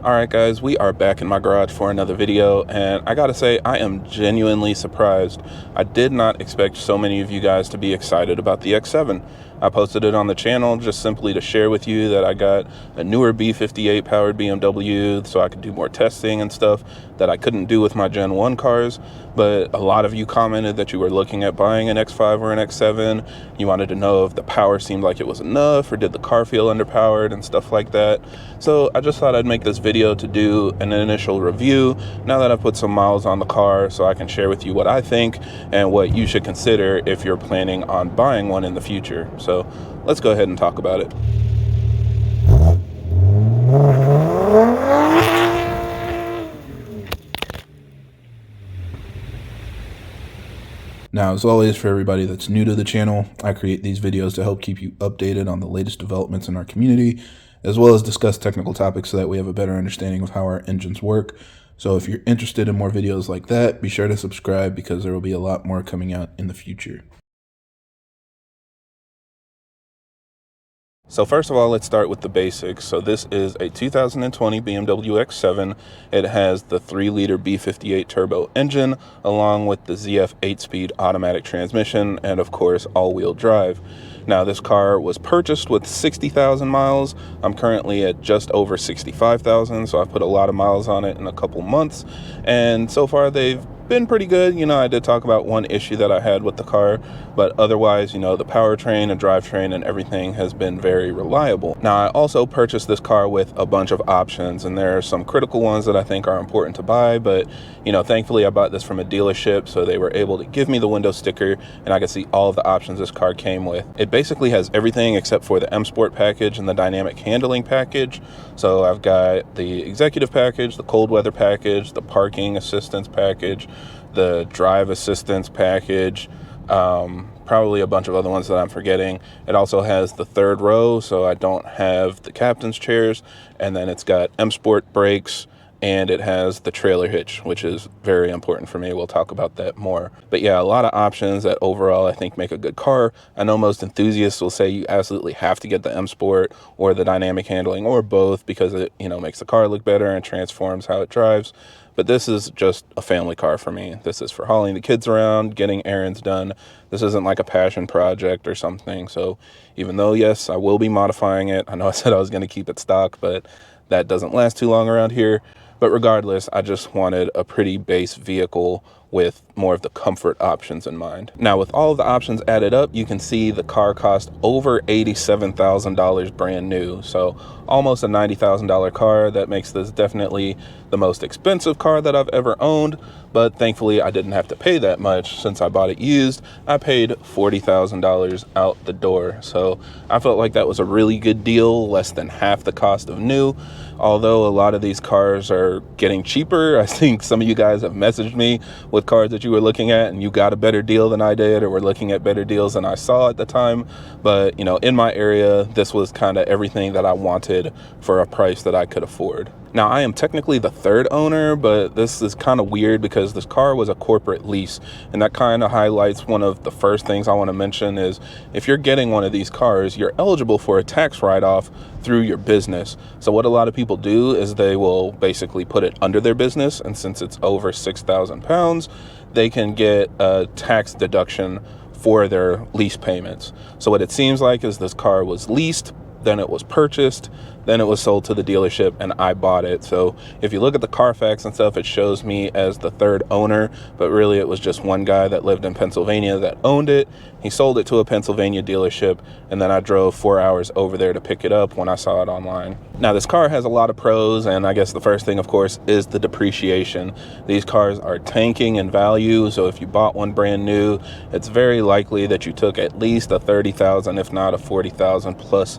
Alright guys, we are back in my garage for another video, and I gotta say I am genuinely surprised. I did not expect so many of you guys to be excited about the X7. I posted it on the channel just simply to share with you that I got a newer B58 powered BMW so I could do more testing and stuff that I couldn't do with my Gen 1 cars. But a lot of you commented that you were looking at buying an X5 or an X7. You wanted to know if the power seemed like it was enough or did the car feel underpowered and stuff like that. So I just thought I'd make this video to do an initial review now that I've put some miles on the car, so I can share with you what I think and what you should consider if you're planning on buying one in the future. So let's go ahead and talk about it. Now, as always, for everybody that's new to the channel, I create these videos to help keep you updated on the latest developments in our community, as well as discuss technical topics so that we have a better understanding of how our engines work. So if you're interested in more videos like that, be sure to subscribe because there will be a lot more coming out in the future. So first of all, let's start with the basics. So this is a 2020 BMW X7. It has the 3-liter B58 turbo engine, along with the ZF 8-speed automatic transmission, and of course, all-wheel drive. Now, this car was purchased with 60,000 miles. I'm currently at just over 65,000, so I've put a lot of miles on it in a couple months. And so far, they've been pretty good. You know, I did talk about one issue that I had with the car, but otherwise, you know, the powertrain and drivetrain and everything has been very reliable. Now, I also purchased this car with a bunch of options, and there are some critical ones that I think are important to buy, but, you know, thankfully I bought this from a dealership, so they were able to give me the window sticker, and I could see all of the options this car came with. It basically has everything except for the M Sport package and the dynamic handling package. So I've got the executive package, the cold weather package, the parking assistance package, the drive assistance package, probably a bunch of other ones that I'm forgetting. It also has the third row, so I don't have the captain's chairs, and then it's got M Sport brakes, and it has the trailer hitch, which is very important for me. We'll talk about that more. But yeah, a lot of options that overall I think make a good car. I know most enthusiasts will say you absolutely have to get the M Sport or the dynamic handling or both because it, you know, makes the car look better and transforms how it drives. But this is just a family car for me. This is for hauling the kids around, getting errands done. This isn't like a passion project or something. So even though, yes, I will be modifying it. I know I said I was going to keep it stock, but that doesn't last too long around here. But regardless, I just wanted a pretty base vehicle with more of the comfort options in mind. Now, with all of the options added up, you can see the car cost over $87,000 brand new. So almost a $90,000 car. That makes this definitely the most expensive car that I've ever owned. But thankfully, I didn't have to pay that much since I bought it used. I paid $40,000 out the door. So I felt like that was a really good deal, less than half the cost of new. Although a lot of these cars are getting cheaper. I think some of you guys have messaged me with cars that you were looking at and you got a better deal than I did, or were looking at better deals than I saw at the time. But, you know, in my area, this was kind of everything that I wanted for a price that I could afford. Now, I am technically the third owner, but this is kind of weird because this car was a corporate lease, and that kind of highlights one of the first things I want to mention is if you're getting one of these cars, you're eligible for a tax write-off through your business. So what a lot of people do is they will basically put it under their business, and since it's over 6,000 pounds, they can get a tax deduction for their lease payments. So what it seems like is this car was leased, then it was purchased, then it was sold to the dealership, and I bought it. So if you look at the Carfax and stuff, it shows me as the third owner, but really it was just one guy that lived in Pennsylvania that owned it. He sold it to a Pennsylvania dealership, and then I drove 4 hours over there to pick it up when I saw it online. Now, this car has a lot of pros, and I guess the first thing, of course, is the depreciation. These cars are tanking in value, so if you bought one brand new, it's very likely that you took at least a $30,000, if not a $40,000 plus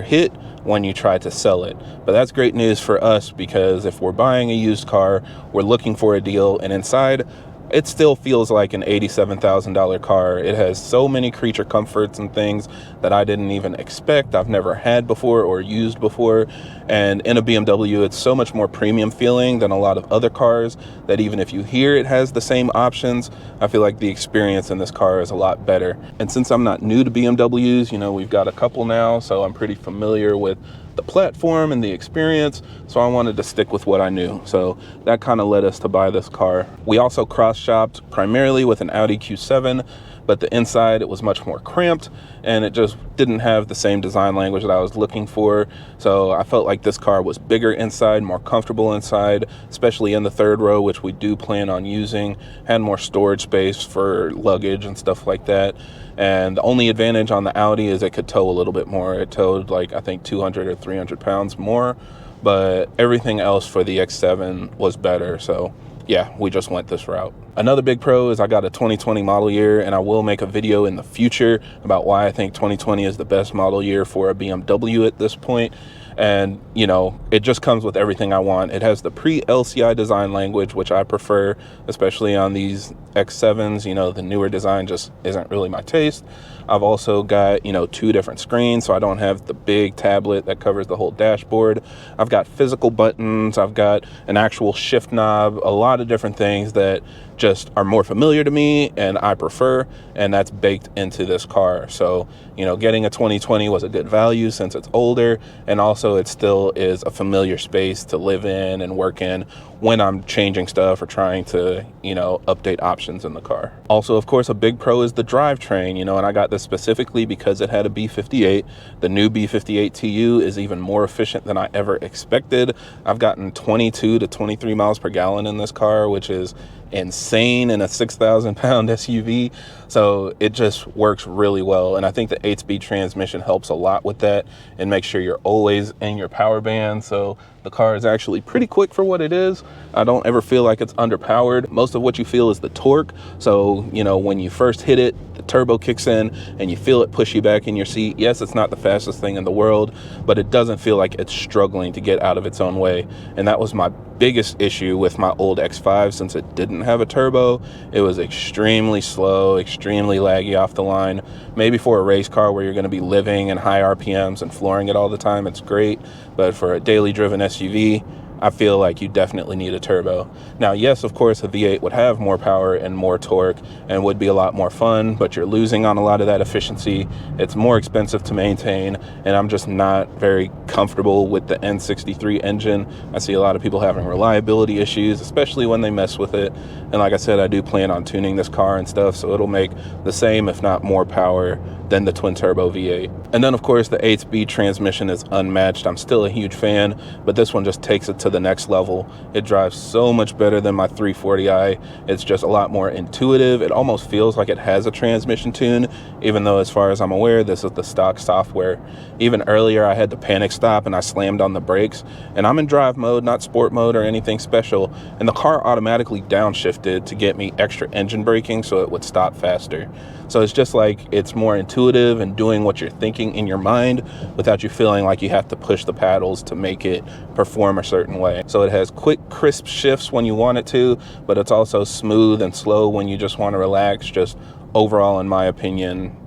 hit when you try to sell it. But that's great news for us because if we're buying a used car, we're looking for a deal, and inside it still feels like an $87,000 car. It has so many creature comforts and things that I didn't even expect, I've never had before or used before. And in a BMW, it's so much more premium feeling than a lot of other cars that even if you hear it has the same options, I feel like the experience in this car is a lot better. And since I'm not new to BMWs, you know, we've got a couple now, so I'm pretty familiar with the platform and the experience, so I wanted to stick with what I knew. So that kind of led us to buy this car. We also cross-shopped primarily with an Audi Q7, but the inside, it was much more cramped, and it just didn't have the same design language that I was looking for. So I felt like this car was bigger inside, more comfortable inside, especially in the third row, which we do plan on using, had more storage space for luggage and stuff like that. And the only advantage on the Audi is it could tow a little bit more. It towed like, I think 200 or 300 pounds more, but everything else for the X7 was better. So yeah, we just went this route. Another big pro is I got a 2020 model year, and I will make a video in the future about why I think 2020 is the best model year for a BMW at this point. And, you know, it just comes with everything I want. It has the pre-LCI design language, which I prefer, especially on these X7s. You know, the newer design just isn't really my taste. I've also got, you know, 2 different screens, so I don't have the big tablet that covers the whole dashboard. I've got physical buttons. I've got an actual shift knob, a lot of different things that just are more familiar to me and I prefer, and that's baked into this car. So, you know, getting a 2020 was a good value since it's older, and also it still is a familiar space to live in and work in when I'm changing stuff or trying to, you know, update options in the car. Also, of course, a big pro is the drivetrain, you know, and I got this specifically because it had a B58. The new B58 TU is even more efficient than I ever expected. I've gotten 22 to 23 miles per gallon in this car, which is insane in a 6,000 pound SUV. So it just works really well, and I think the 8-speed transmission helps a lot with that and makes sure you're always in your power band. So the car is actually pretty quick for what it is. I don't ever feel like it's underpowered. Most of what you feel is the torque. So, you know, when you first hit it, the turbo kicks in and you feel it push you back in your seat. Yes, it's not the fastest thing in the world, but it doesn't feel like it's struggling to get out of its own way. And that was my biggest issue with my old X5. Since it didn't have a turbo, it was extremely slow, extremely laggy off the line. Maybe for a race car where you're going to be living in high RPMs and flooring it all the time, it's great. But for a daily driven SUV, I feel like you definitely need a turbo. Now, yes, of course, a V8 would have more power and more torque and would be a lot more fun, but you're losing on a lot of that efficiency. It's more expensive to maintain, and I'm just not very comfortable with the N63 engine. I see a lot of people having reliability issues, especially when they mess with it. And like I said, I do plan on tuning this car and stuff, so it'll make the same, if not more power than the twin turbo V8. And then of course the 8-speed transmission is unmatched. I'm still a huge fan, but this one just takes it to the next level. It drives so much better than my 340i. It's just a lot more intuitive. It almost feels like it has a transmission tune, even though as far as I'm aware, this is the stock software. Even earlier I had to panic stop and I slammed on the brakes, and I'm in drive mode, not sport mode or anything special, and the car automatically downshifted to get me extra engine braking so it would stop faster. So it's just like it's more intuitive and doing what you're thinking in your mind without you feeling like you have to push the paddles to make it perform a certain way. So it has quick, crisp shifts when you want it to, but it's also smooth and slow when you just want to relax. Just overall, in my opinion,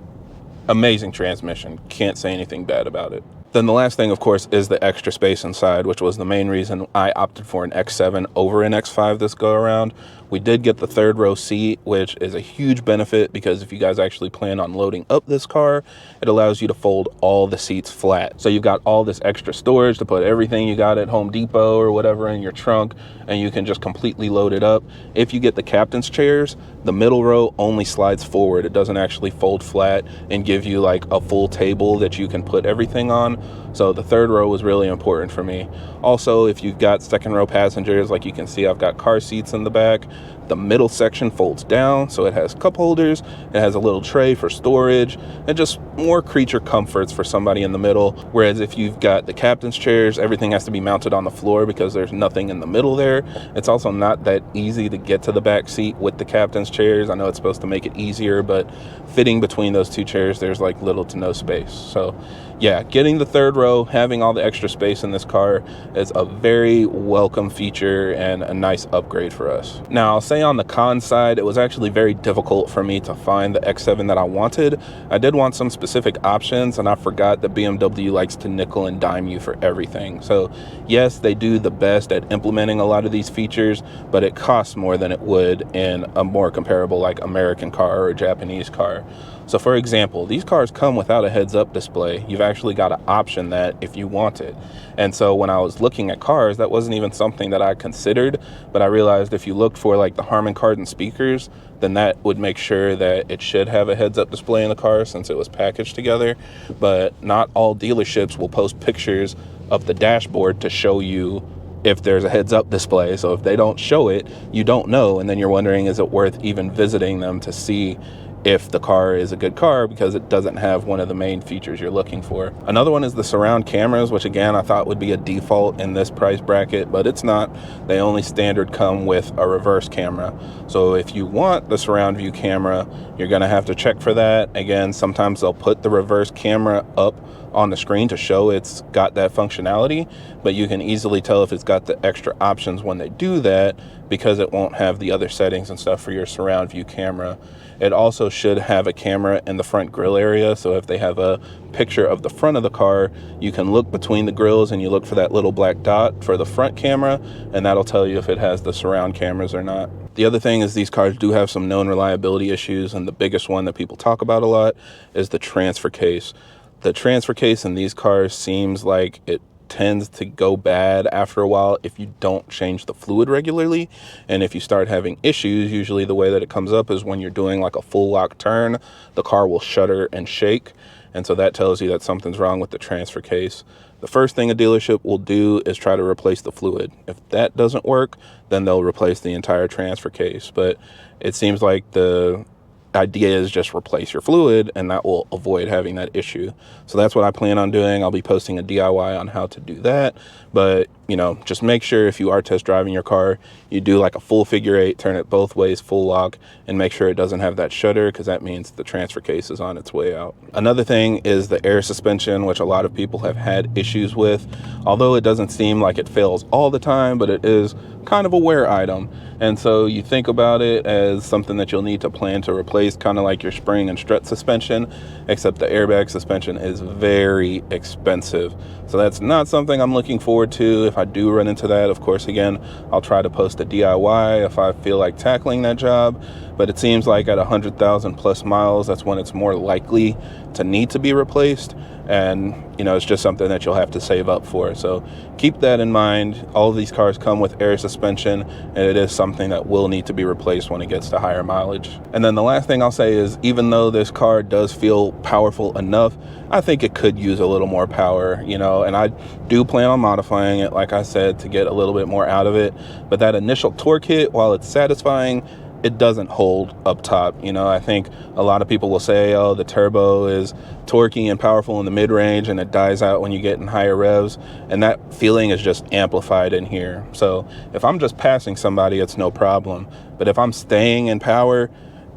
amazing transmission. Can't say anything bad about it. Then the last thing, of course, is the extra space inside, which was the main reason I opted for an X7 over an X5 this go around. We did get the third row seat, which is a huge benefit because if you guys actually plan on loading up this car, it allows you to fold all the seats flat. So you've got all this extra storage to put everything you got at Home Depot or whatever in your trunk, and you can just completely load it up. If you get the captain's chairs, the middle row only slides forward. It doesn't actually fold flat and give you like a full table that you can put everything on. So the third row was really important for me. Also, if you've got second row passengers, like you can see, I've got car seats in the back. The middle section folds down, so it has cup holders, it has a little tray for storage, and just more creature comforts for somebody in the middle. Whereas if you've got the captain's chairs, everything has to be mounted on the floor because there's nothing in the middle there. It's also not that easy to get to the back seat with the captain's chairs. I know it's supposed to make it easier, but fitting between those two chairs, there's like little to no space. So yeah, getting the third row, having all the extra space in this car is a very welcome feature and a nice upgrade for us. Now, I'll say on the con side, it was actually very difficult for me to find the X7 that I wanted. I did want some specific options, and I forgot that BMW likes to nickel and dime you for everything. So yes, they do the best at implementing a lot of these features, but it costs more than it would in a more comparable like American car or a Japanese car. So for example, these cars come without a heads-up display. You've actually got to option that if you want it. And so when I was looking at cars, that wasn't even something that I considered, but I realized if you looked for like the Harman Kardon speakers, then that would make sure that it should have a heads-up display in the car since it was packaged together. But not all dealerships will post pictures of the dashboard to show you if there's a heads-up display. So if they don't show it, you don't know, and then you're wondering, is it worth even visiting them to see if the car is a good car because it doesn't have one of the main features you're looking for. Another one is the surround cameras, which again I thought would be a default in this price bracket, but it's not. They only standard come with a reverse camera. So if you want the surround view camera, you're going to have to check for that. Again, sometimes they'll put the reverse camera up on the screen to show it's got that functionality, but you can easily tell if it's got the extra options when they do that because it won't have the other settings and stuff for your surround view camera. It also should have a camera in the front grille area, so if they have a picture of the front of the car, you can look between the grills and you look for that little black dot for the front camera, and that'll tell you if it has the surround cameras or not. The other thing is these cars do have some known reliability issues, and the biggest one that people talk about a lot is the transfer case. The transfer case in these cars seems like it tends to go bad after a while if you don't change the fluid regularly. And if you start having issues, usually the way that it comes up is when you're doing like a full lock turn, the car will shudder and shake. And so that tells you that something's wrong with the transfer case. The first thing a dealership will do is try to replace the fluid. If that doesn't work, then they'll replace the entire transfer case. But it seems like the idea is just replace your fluid, and that will avoid having that issue. So that's what I plan on doing. I'll be posting a DIY on how to do that. But, you know, just make sure if you are test driving your car, you do like a full figure 8, turn it both ways, full lock, and make sure it doesn't have that shudder, because that means the transfer case is on its way out. Another thing is the air suspension, which a lot of people have had issues with. Although it doesn't seem like it fails all the time, but it is kind of a wear item. And so you think about it as something that you'll need to plan to replace, kind of like your spring and strut suspension, except the airbag suspension is very expensive. So that's not something I'm looking forward to. If I do run into that, of course, again, I'll try to post a DIY if I feel like tackling that job. But it seems like at 100,000 plus miles, that's when it's more likely to need to be replaced. And, you know, it's just something that you'll have to save up for. So keep that in mind. All of these cars come with air suspension, and it is something that will need to be replaced when it gets to higher mileage. And then the last thing I'll say is, even though this car does feel powerful enough, I think it could use a little more power, you know, and I do plan on modifying it, like I said, to get a little bit more out of it. But that initial torque hit, while it's satisfying, it doesn't hold up top. You know, I think a lot of people will say, oh, the turbo is torquey and powerful in the mid-range and it dies out when you get in higher revs, and that feeling is just amplified in here. So if I'm just passing somebody, it's no problem, but if I'm staying in power,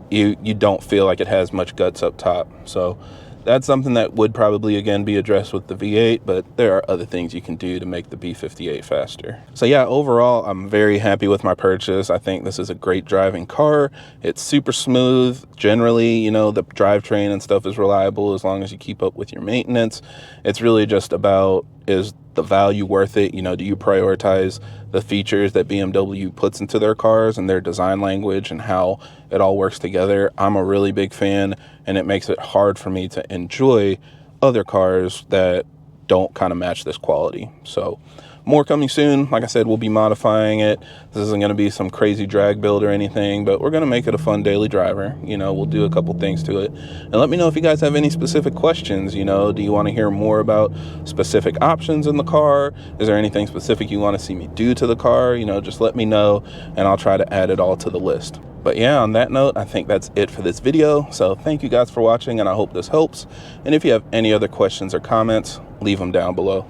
you don't feel like it has much guts up top. So that's something that would probably, again, be addressed with the V8, but there are other things you can do to make the B58 faster. So yeah, overall, I'm very happy with my purchase. I think this is a great driving car. It's super smooth. Generally, you know, the drivetrain and stuff is reliable as long as you keep up with your maintenance. It's really just about, is the value worth it? You know, do you prioritize the features that BMW puts into their cars and their design language and how it all works together? I'm a really big fan, and it makes it hard for me to enjoy other cars that don't kind of match this quality. So more coming soon. Like I said, we'll be modifying it. This isn't going to be some crazy drag build or anything, but we're going to make it a fun daily driver. You know, we'll do a couple things to it. And let me know if you guys have any specific questions. You know, do you want to hear more about specific options in the car? Is there anything specific you want to see me do to the car? You know, just let me know, and I'll try to add it all to the list. But yeah, on that note, I think that's it for this video. So thank you guys for watching, and I hope this helps. And if you have any other questions or comments, leave them down below.